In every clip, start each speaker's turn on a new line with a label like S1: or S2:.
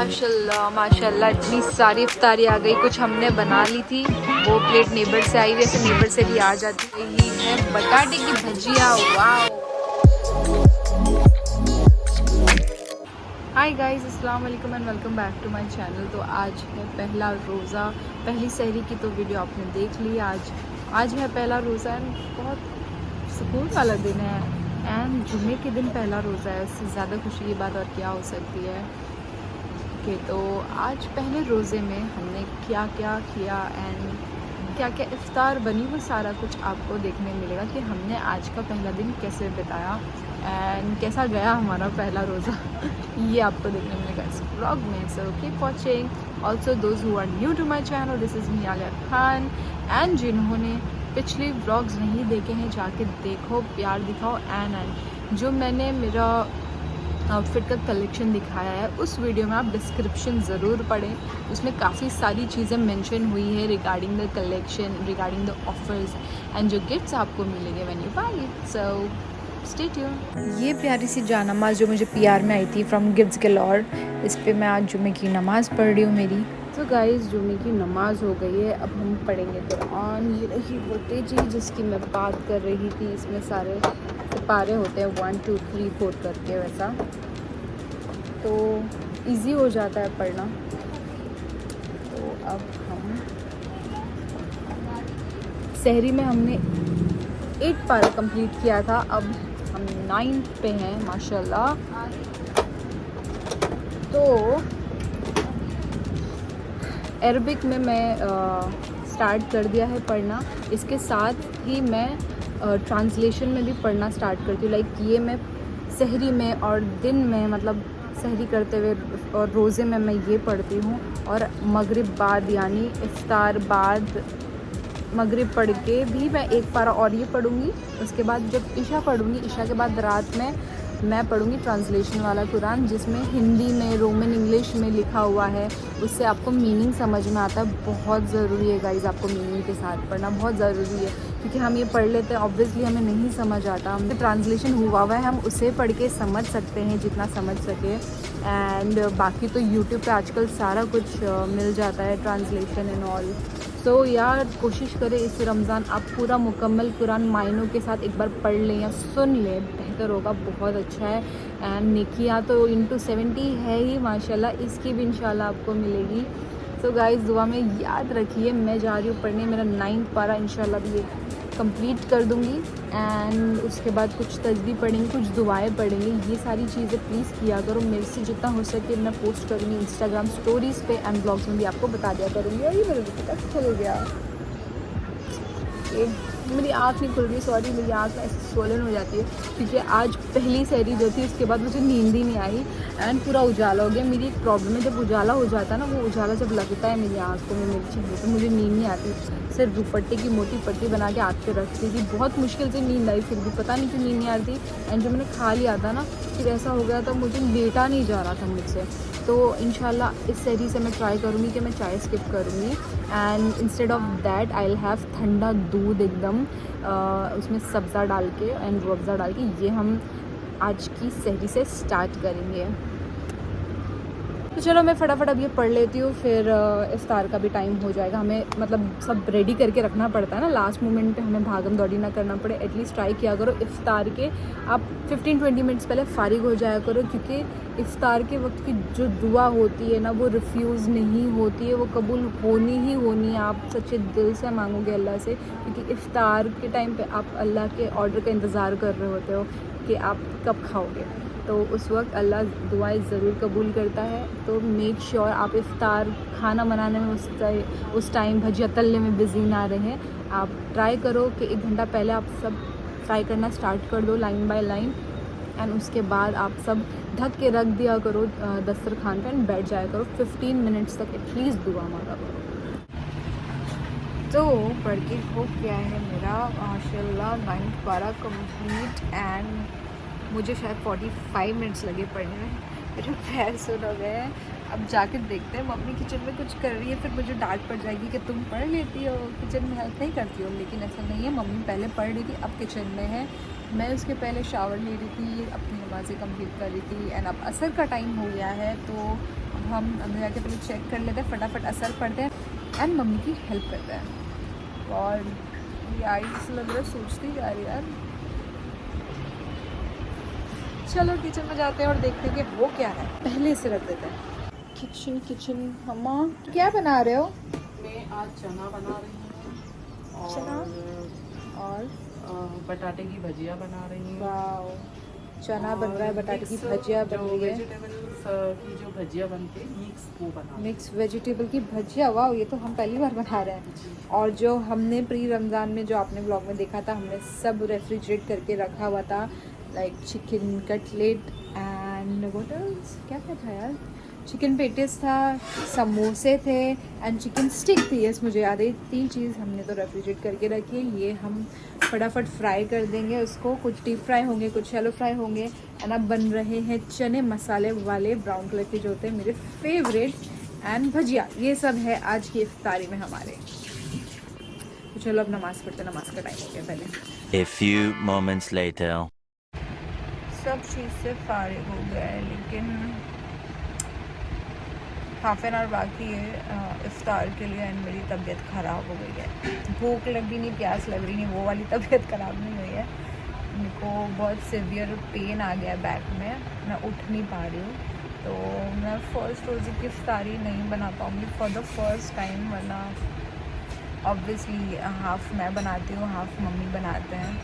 S1: माशाल्लाह माशाल्लाह इतनी सारी इफ्तारी आ गई। कुछ हमने बना ली थी, वो प्लेट नेबर से आई, वैसे नेबर से भी आ जाती है। ये है बटाटे की भजिया। वाओ। हाय गाइस, अस्सलाम वालेकुम and welcome back to my channel. तो आज है पहला रोज़ा, पहली सहरी की तो वीडियो आपने देख ली। आज है पहला रोज़ा एंड बहुत सुकून वाला दिन है एंड जुम्मे के दिन पहला रोज़ा है। उससे ज़्यादा खुशी की बात और क्या हो सकती है। ओके, तो आज पहले रोज़े में हमने क्या क्या किया एंड क्या क्या इफ्तार बनी, वो सारा कुछ आपको देखने मिलेगा कि हमने आज का पहला दिन कैसे बिताया एंड कैसा गया हमारा पहला रोज़ा। ये आपको देखने मिलेगा इस व्लॉग में। So keep watching. Also those who are new to my channel, this is me Aliya Khan. And जिन्होंने पिछले व्लॉग्स नहीं देखे हैं जाके देखो, प्यार दिखाओ। एंड जो मैंने मेरा आउटफिट का कलेक्शन दिखाया है उस वीडियो में आप डिस्क्रिप्शन ज़रूर पढ़ें, उसमें काफ़ी सारी चीज़ें मेंशन हुई है regarding the collection, regarding the offers and जो गिफ्ट्स आपको मिलेंगे when you buy it. So stay tuned. ये प्यारी सी जानमाज जो मुझे पीआर में आई थी फ्रॉम गिफ्ट्स गैलॉर, इस पे मैं आज जुम्मे की नमाज़ पढ़ रही हूँ मेरी। तो गाइस, जुम्मे की नमाज़ हो गई है, अब हम पढ़ेंगे कुरान। ये रही वो तेजी जिसकी मैं बात कर रही थी। इसमें सारे सिपारे होते हैं 1 2 3 4 करके, वैसा तो इजी हो जाता है पढ़ना। तो अब हम सहरी में हमने 8 पारा कंप्लीट किया था, अब हम 9 पे हैं माशाल्लाह। तो अरबिक में मैं स्टार्ट कर दिया है पढ़ना, इसके साथ ही मैं ट्रांसलेशन में भी पढ़ना स्टार्ट करती हूँ। लाइक ये मैं सहरी में और दिन में, मतलब सहरी करते हुए और रोज़े में मैं ये पढ़ती हूँ, और मगरिब बाद यानी इफ्तार बाद मगरिब पढ़ के भी मैं 1 पारा और ये पढ़ूँगी। उसके बाद जब इशा पढ़ूँगी, इशा के बाद रात में मैं पढ़ूँगी ट्रांसलेशन वाला कुरान, जिसमें हिंदी में, रोमन इंग्लिश में लिखा हुआ है। उससे आपको मीनिंग समझ में आता है। बहुत ज़रूरी है गाइज़, आपको मीनिंग के साथ पढ़ना बहुत ज़रूरी है, क्योंकि हम ये पढ़ लेते हैं, ऑब्वियसली हमें नहीं समझ आता। हमने ट्रांसलेशन हुआ है, हम उसे पढ़ के समझ सकते हैं जितना समझ सके। एंड बाकी तो यूट्यूब पे आजकल सारा कुछ मिल जाता है, ट्रांसलेशन एंड ऑल। सो यार, कोशिश करें इस रमज़ान आप पूरा मुकम्मल कुरान मायनों के साथ एक बार पढ़ लें या सुन लें, बेहतर होगा, बहुत अच्छा है। एंड नेकियां तो इंटू 70 है ही माशाल्लाह, इसकी भी इंशाल्लाह आपको मिलेगी। सो गाइस, दुआ में याद रखिए। मैं जा रही हूँ पढ़ने, मेरा 9th पारा इंशाल्लाह भी ये कंप्लीट कर दूँगी। एंड उसके बाद कुछ तस्बीह पढ़ेंगे, कुछ दुआएं पढ़ेंगे। ये सारी चीज़ें प्लीज़ किया करो। मेरे से जितना हो सके मैं पोस्ट करूँगी इंस्टाग्राम स्टोरीज़ पे एंड ब्लॉग्स में भी आपको बता दिया करूँगी। और ये मेरे तक खुल गया, ये मेरी आँख नहीं खुल रही, सॉरी, मेरी आँख ऐसे सोलन हो जाती है, क्योंकि आज पहली सहरी जो थी उसके बाद मुझे नींद ही नहीं आई एंड पूरा उजाला हो गया। मेरी एक प्रॉब्लम है, जब उजाला हो जाता है ना, वो उजाला जब लगता है मेरी आँखों में, मेरे चेहरे पे, मुझे नींद नहीं आती। सिर्फ दुपट्टे की मोटी पट्टी बना के आँख पे रखती थी, बहुत मुश्किल से नींद आई, फिर भी पता नहीं क्यों नींद नहीं आती। एंड जब मैंने खा लिया था ना, फिर ऐसा हो गया था, मुझे लेटा नहीं जा रहा था मुझसे। तो इंशाल्लाह इस सहरी से मैं ट्राई करूँगी कि मैं चाय स्किप करूँगी and instead of that I will have ठंडा दूध एकदम उसमें सब्ज़ा डाल के एंड रूह अफ़ज़ा डाल के। ये हम आज की सहरी से स्टार्ट करेंगे। तो चलो मैं फटाफट अब ये पढ़ लेती हूँ, फिर इफ्तार का भी टाइम हो जाएगा। हमें मतलब सब रेडी करके रखना पड़ता है ना, लास्ट मोमेंट पे हमें भागम दौड़ी ना करना पड़े। एटलीस्ट ट्राई किया करो इफ्तार के आप 15-20 मिनट्स पहले फ़ारिग हो जाया करो, क्योंकि इफ्तार के वक्त की जो दुआ होती है ना, वो रिफ्यूज़ नहीं होती है, वो कबूल होनी ही होनी है। आप सच्चे दिल से मांगोगे अल्लाह से, क्योंकि इफ्तार के टाइम पे आप अल्लाह के ऑर्डर का इंतज़ार कर रहे होते हो कि आप कब खाओगे। तो उस वक्त अल्लाह दुआएं ज़रूर कबूल करता है। तो मेक श्योर आप इफ्तार खाना बनाने में उस टाइम भजिया तलने में बिज़ी ना रहें। आप ट्राई करो कि 1 घंटा पहले आप सब ट्राई करना स्टार्ट कर दो, लाइन बाय लाइन। एंड उसके बाद आप सब ढक के रख दिया करो दस्तरखान पे एंड बैठ जाया करो 15 मिनट्स तक, एटलीस्ट दुआ मांगा करो। तो पढ़ के हो गया है मेरा माशाल्लाह 9th पारा कंप्लीट एंड मुझे शायद 45 मिनट्स लगे पढ़ने में। मेरे पैर सुन हो गए हैं। अब जाके देखते हैं, मम्मी किचन में कुछ कर रही है, फिर मुझे डांट पड़ जाएगी कि तुम पढ़ लेती हो, किचन में हेल्प नहीं करती हो। लेकिन ऐसा नहीं है, मम्मी पहले पढ़ रही थी, अब किचन में है। मैं उसके पहले शावर ले रही थी, अपनी नमाज़ें कंप्लीट कर रही थी एंड अब असर का टाइम हो गया है। तो हम अंदर जाके पहले चेक कर लेते हैं, फटाफट असर पढ़ते हैं एंड मम्मी की हेल्प करते हैं। और यार ऐसा लग रहा है सोचती जा रही यार। चलो किचन में जाते हैं और देखते हैं कि वो क्या है, पहले से रख देते हैं। किचन मम्मा क्या बना रहे हो?
S2: मैं आज चना बना रही हूँ
S1: चना और
S2: बटाटे की भजिया बना रही हूँ।
S1: वाओ, चना बन रहा है, बटाटे की भजिया बन रही है,
S2: वेजिटेबल्स की जो भजिया बनती है मिक्स वो बना
S1: मिक्स वेजिटेबल की भजिया। वाह, ये तो हम पहली बार बना रहे हैं। और जो हमने प्री रमज़ान में जो आपने ब्लॉग में देखा था, हमने सब रेफ्रिजरेट करके रखा हुआ था, like chicken cutlet and what else, क्या क्या था यार, चिकन पेटिस था, समोसे थे एंड चिकन स्टिक थी। यस, मुझे याद है, 3 चीज़ हमने तो रेफ्रिजरेट करके रखी है। ये हम फटाफट फ्राई कर देंगे उसको, कुछ डीप फ्राई होंगे, कुछ शैलो फ्राई होंगे। एंड अब बन रहे हैं चने मसाले वाले ब्राउन कलर के जो होते हैं मेरे फेवरेट, एंड भजिया। ये सब है आज की इफ्तारी में हमारे। तो चलो अब नमाज़ पढ़ते, नमाज का टाइम हो गया पहले।
S3: A few moments later.
S1: सब चीज़ से फारिग हो गया है, लेकिन हाफ एन आवर बाकी है इफ्तार के लिए एंड मेरी तबीयत ख़राब हो गई है। भूख लग रही नहीं, प्यास लग रही नहीं, वो वाली तबीयत ख़राब नहीं हुई है। मेरे को बहुत सीवियर पेन आ गया बैक में, मैं उठ नहीं पा रही हूँ। तो मैं फ़र्स्ट रोज़े की इफ्तारी नहीं बना पाऊँगी फॉर द फर्स्ट टाइम, वरना ऑब्वियसली हाफ़ मैं बनाती हूँ, हाफ़ मम्मी बनाते हैं।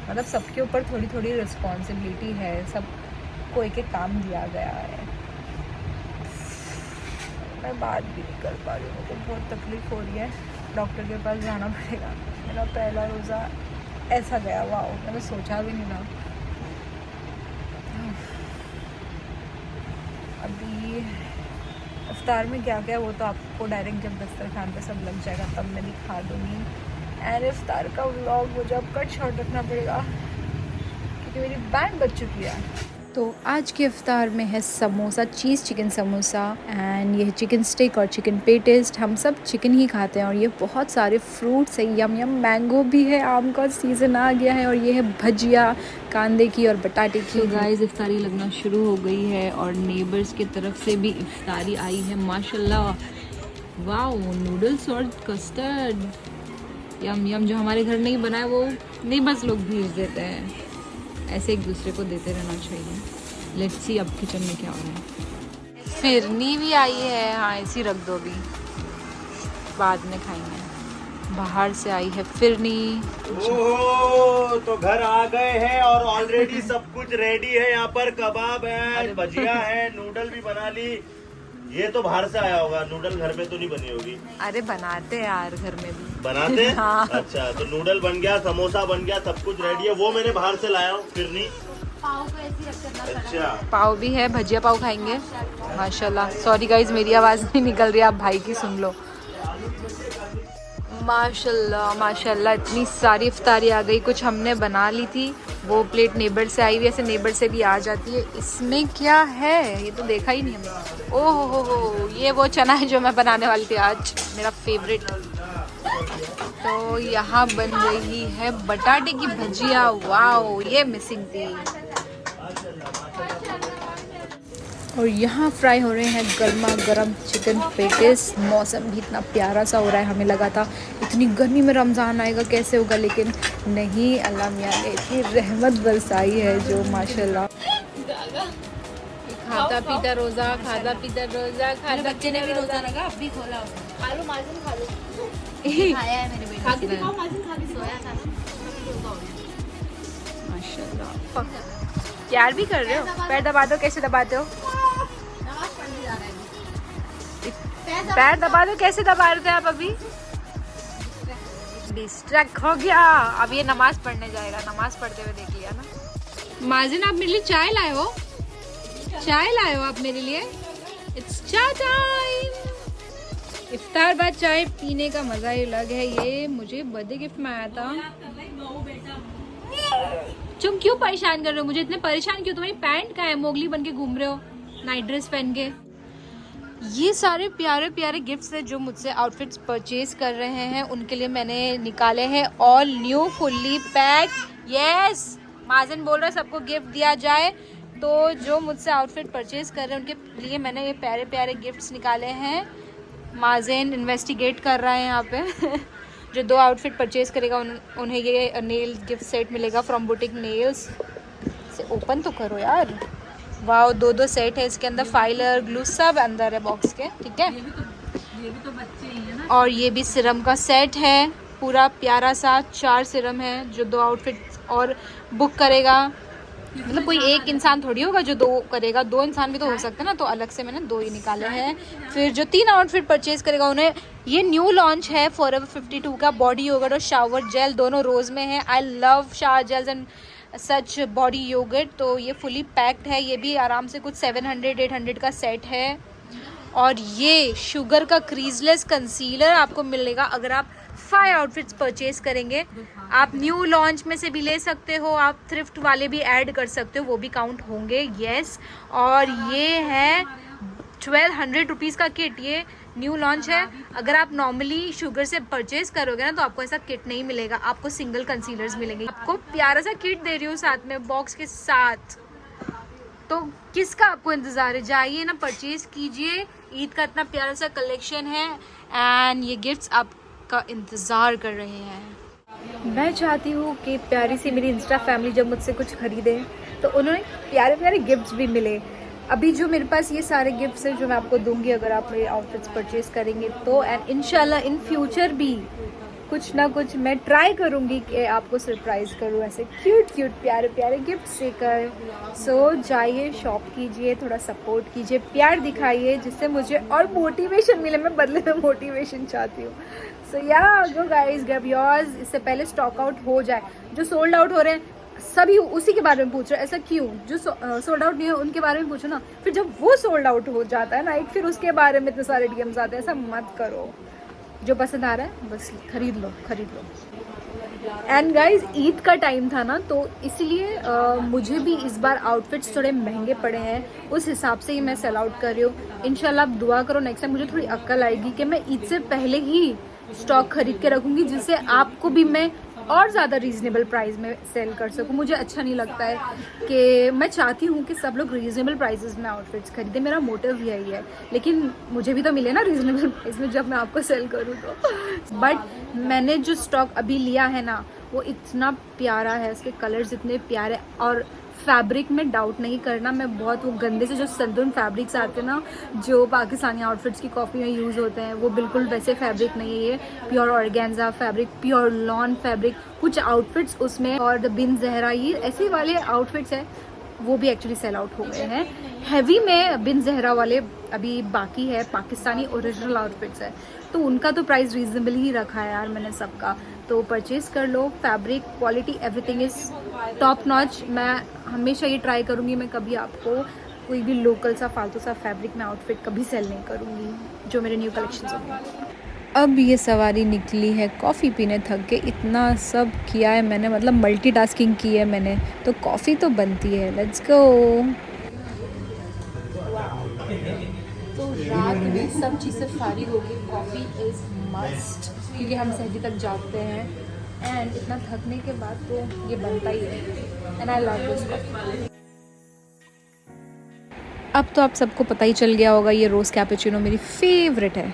S1: मतलब सबके ऊपर थोड़ी थोड़ी रिस्पॉन्सिबिलिटी है, सबको एक एक काम दिया गया है। मैं बात भी नहीं कर पा रही हूँ, मुझे बहुत तकलीफ़ हो रही है। डॉक्टर के पास जाना पड़ेगा। मेरा पहला रोज़ा ऐसा गया, वाह, मैंने सोचा भी नहीं था। अभी इफ्तार में क्या क्या, वो तो आपको डायरेक्ट जब दस्तरखान पे सब लग जाएगा तब मैं दिखा दूँगी। एंड इफ्तार का व्लॉग मुझे अब कट शॉर्ट रखना पड़ेगा क्योंकि मेरी बैंड बज चुकी है। तो आज के इफ्तार में है समोसा, चीज़ चिकन समोसा, एंड ये है चिकन स्टिक और चिकन पेटिस्ट। हम सब चिकन ही खाते हैं। और ये बहुत सारे फ्रूट्स है, यम यम, मैंगो भी है, आम का सीज़न आ गया है। और ये है भजिया कांदे की और बटाटे की। तो गाइस इफ्तारी लगना शुरू हो गई है और नेबर्स की तरफ से भी इफ्तारी आई है माशाल्लाह। वाओ, नूडल्स और कस्टर्ड, यम यम। जो हमारे घर नहीं बना है वो नेबर्स लोग भेज देते हैं। ऐसे एक दूसरे को देते रहना चाहिए। लेट्स सी अब किचन में क्या हो रहा है। फिरनी भी आई है, हाँ ऐसी रख दो, भी बाद में खाएंगे। बाहर से आई है फिरनी।
S4: ओह, तो घर आ गए हैं और ऑलरेडी सब कुछ रेडी है। यहाँ पर कबाब है, भजिया है, नूडल भी बना ली। ये तो बाहर से आया होगा, नूडल घर में तो नहीं बनी होगी।
S1: अरे बनाते हैं यार, घर में भी
S4: बनाते हैं?
S1: हाँ।
S4: अच्छा, तो नूडल बन गया, समोसा बन गया, सब कुछ रेडी है। वो मैंने बाहर से लाया हूँ फिरनी।
S5: पाव को ऐसे रख करना।
S4: अच्छा,
S1: पाव भी है, भजिया पाव खाएंगे माशाल्लाह। सॉरी गाइज, मेरी आवाज़ नहीं निकल रही, आप भाई की सुन लो। माशाल्लाह माशाल्लाह, इतनी सारी इफ्तारी आ गई। कुछ हमने बना ली थी, वो प्लेट नेबर से आई हुई, ऐसे नेबर से भी आ जाती है। इसमें क्या है ये तो देखा ही नहीं हमने। ओह हो, ये वो चना है जो मैं बनाने वाली थी आज, मेरा फेवरेट। तो यहाँ बन रही है बटाटे की भजिया। वाओ, ये मिसिंग थी। और यहाँ फ्राई हो रहे हैं गर्मा गर्म चिकन पेटिस। मौसम भी इतना प्यारा सा हो रहा है, हमें लगा था इतनी गर्मी में रमज़ान आएगा कैसे होगा, लेकिन नहीं, अल्लाह मियाँ ने इतनी रहमत बरसाई है जो माशाल्लाह। खाता पीता रोज़ा, खाता पीता रोज़ा, खाता
S5: बच्चे ने भी रोजा रखा, अब भी खोला उसने। खा लो माजिन, खा लो। खाया है मेरे बेटे। खा के दिखाओ माजिन, खा के सोया था ना।
S1: माशाल्लाह। प्यार भी कर रहे हो? पैर दबा दो, कैसे दबाते हो?
S5: नमाज पढ़ने जा रहा है।
S1: पैर दबा दो, कैसे दबा रहे थे आप अभी? डिस्ट्रैक्ट हो गया। अब ये नमाज पढ़ने जाएगा, नमाज पढ़ते हुए देख लिया ना। माजिन, आप मेरे लिए चाय लाए हो? चाय लाए हो आप मेरे लिए? इट्स चाय टाइम। इफ्तार बाद चाय पीने का मजा ही अलग है। ये मुझे बर्थडे गिफ्ट में आया था। तुम क्यों परेशान कर रहे हो मुझे? इतने परेशान क्यों? तुम्हारी पैंट कहाँ है? मोगली बन के घूम रहे हो नाइट ड्रेस पहन के। ये सारे प्यारे प्यारे गिफ्ट्स हैं जो मुझसे आउटफिट्स परचेज कर रहे हैं, उनके लिए मैंने निकाले हैं all new fully pack. Yes, माजन बोल रहा है सबको गिफ्ट दिया जाए। तो जो मुझसे आउटफिट परचेज़ कर रहे हैं उनके लिए मैंने ये प्यारे प्यारे गिफ्ट्स निकाले हैं। माज़ेन इन्वेस्टिगेट कर रहा है यहाँ पे जो 2 आउटफिट परचेज़ करेगा उन्हें ये नेल गिफ्ट सेट मिलेगा फ्रॉम बुटीक नेल्स। इसे ओपन तो करो यार। वाह, 2 सेट है इसके अंदर, फाइलर ग्लू सब अंदर है बॉक्स के, ठीक है।
S2: ये भी तो बच्चे ही है ना।
S1: और ये भी सिरम का सेट है पूरा प्यारा सा, 4 सिरम है जो 2 आउटफिट और बुक करेगा। मतलब कोई एक इंसान थोड़ी होगा जो 2 करेगा, 2 इंसान भी तो हो सकते हैं ना, तो अलग से मैंने 2 ही निकाले हैं। फिर जो 3 आउटफिट परचेज करेगा उन्हें ये न्यू लॉन्च है फॉरएवर 52 का बॉडी योगर्ट और शावर जेल, दोनों रोज़ में है। I love shower gels and such body yogurt. तो ये फुली पैक्ड है, ये भी आराम से कुछ 700-800 का सेट है। और ये शुगर का क्रीजलेस कंसीलर आपको मिलेगा अगर आप 5 आउटफिट्स परचेज करेंगे। आप न्यू लॉन्च में से भी ले सकते हो, आप थ्रिफ्ट वाले भी ऐड कर सकते हो, वो भी काउंट होंगे। यस, और ये है 1200 रुपीज़ का किट। ये न्यू लॉन्च है। अगर आप नॉर्मली शुगर से परचेज करोगे ना तो आपको ऐसा किट नहीं मिलेगा, आपको सिंगल कंसीलर्स मिलेंगे। आपको प्यारा सा किट दे रही हूँ साथ में, बॉक्स के साथ। तो किसका आपको इंतज़ार है, जाइए ना परचेज कीजिए। ईद का इतना प्यारा सा कलेक्शन है एंड ये गिफ्ट्स आपका इंतज़ार कर रहे हैं। मैं चाहती हूँ कि प्यारी सी मेरी इंस्टा फैमिली जब मुझसे कुछ खरीदे तो उन्हें प्यारे प्यारे गिफ्ट्स भी मिले। अभी जो मेरे पास ये सारे गिफ्ट्स हैं जो मैं आपको दूंगी अगर आप मेरे आउटफिट्स परचेज करेंगे तो, एंड इंशाल्लाह इन फ्यूचर भी कुछ ना कुछ मैं ट्राई करूँगी कि आपको सरप्राइज़ करूँ ऐसे क्यूट क्यूट प्यारे प्यारे गिफ्ट्स देकर। सो जाइए, शॉप कीजिए, थोड़ा सपोर्ट कीजिए, प्यार दिखाइए जिससे मुझे और मोटिवेशन मिले। मैं बदले में मोटिवेशन चाहती हूँ। सो या गो गाइस, ग्रैब योर्स। इससे पहले स्टॉक आउट हो जाए। जो सोल्ड आउट हो रहे हैं सभी उसी के बारे में पूछ रहे हैं, ऐसा क्यों? जो सोल्ड आउट नहीं है उनके बारे में पूछो ना। फिर जब वो सोल्ड आउट हो जाता है ना एक, फिर उसके बारे में इतने सारे डीएम्स आते हैं। ऐसा मत करो। जो पसंद आ रहा है बस खरीद लो। एंड गाइज, ईद का टाइम था ना तो इसलिए मुझे भी इस बार आउटफिट्स थोड़े महंगे पड़े हैं, उस हिसाब से ही मैं सेल आउट कर रही हूँ। इंशाल्लाह आप दुआ करो नेक्स्ट टाइम मुझे थोड़ी अक्ल आएगी कि मैं ईद से पहले ही स्टॉक खरीद के रखूँगी जिससे आपको भी मैं और ज़्यादा रीज़नेबल प्राइस में सेल कर सकूँ। मुझे अच्छा नहीं लगता है कि मैं चाहती हूँ कि सब लोग रीज़नेबल प्राइसेस में आउटफिट्स खरीदें, मेरा मोटिव यही है। लेकिन मुझे भी तो मिले ना रीज़नेबल प्राइस में जब मैं आपको सेल करूँ तो। बट मैंने जो स्टॉक अभी लिया है ना वो इतना प्यारा है, उसके कलर्स इतने प्यारे, और फैब्रिक में डाउट नहीं करना। मैं बहुत वो गंदे से जो संतून फैब्रिक्स आते हैं ना जो पाकिस्तानी आउटफिट्स की कॉपी में यूज़ होते हैं, वो बिल्कुल वैसे फैब्रिक नहीं है। ये pure organza fabric, pure lawn fabric, कुछ आउटफिट्स उसमें, और द बिन जहरा, ये ऐसे वाले आउटफिट्स हैं वो भी एक्चुअली सेल आउट हो गए हैं। हैवी में बिन जहरा वाले अभी बाकी है, पाकिस्तानी ओरिजिनल आउटफिट्स है तो उनका तो प्राइस रीजनेबल ही रखा है यार मैंने सबका। तो परचेज कर लो। Fabric quality everything is top notch. मैं हमेशा ये ट्राई करूँगी मैं कभी आपको कोई भी लोकल सा फालतू सा फैब्रिक में आउटफिट कभी सेल नहीं करूँगी जो मेरे न्यू कलेक्शन होंगे। अब ये सवारी निकली है कॉफ़ी पीने, थक के इतना सब किया है मैंने, मतलब मल्टीटास्किंग की है मैंने, तो कॉफ़ी तो बनती है। Let's go. तो रात में सब चीज़ें फारिग होगी, कॉफ़ी इज़ मस्ट क्योंकि हम सहजी तक जागते हैं एंड इतना थकने के बाद तो ये बनता ही है। And I love this coffee. अब तो आप सबको पता ही चल गया होगा ये रोज़ कैपुचिनो मेरी फेवरेट है।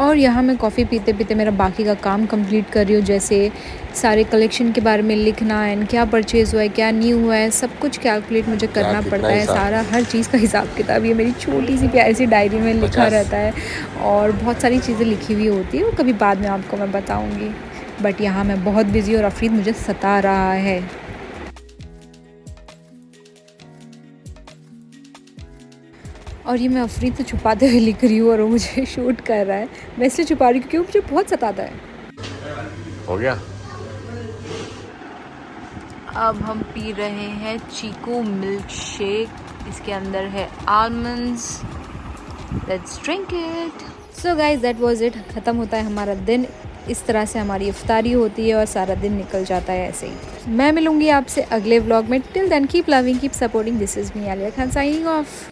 S1: और यहाँ मैं कॉफ़ी पीते पीते मेरा बाकी का काम कंप्लीट कर रही हूँ, जैसे सारे कलेक्शन के बारे में लिखना एंड क्या परचेज़ हुआ है, क्या न्यू हुआ है, सब कुछ कैलकुलेट मुझे करना पड़ता है। सारा हर चीज़ का हिसाब किताब ये मेरी छोटी सी प्यारी सी डायरी में लिखा रहता है और बहुत सारी चीज़ें लिखी हुई होती है, वो कभी बाद में आपको मैं बताऊँगी। बट यहाँ मैं बहुत बिज़ी और अफरीद मुझे सता रहा है। और ये मैं अफरीद से छुपाते हुए लिख रही हूँ और वो मुझे शूट कर रहा है। मैं इसलिए छुपा रही हूँ क्योंकि मुझे बहुत सताता है।
S4: हो गया।
S1: अब हम पी रहे हैं चीकू मिल्क शेक, इसके अंदर है almonds. Let's drink it. So guys that was it. ख़त्म होता है हमारा दिन। इस तरह से हमारी इफ्तारी होती है और सारा दिन निकल जाता है ऐसे ही। मैं मिलूंगी आपसे अगले व्लॉग में। Till then keep loving, keep supporting. This is me Aliya Khan signing of.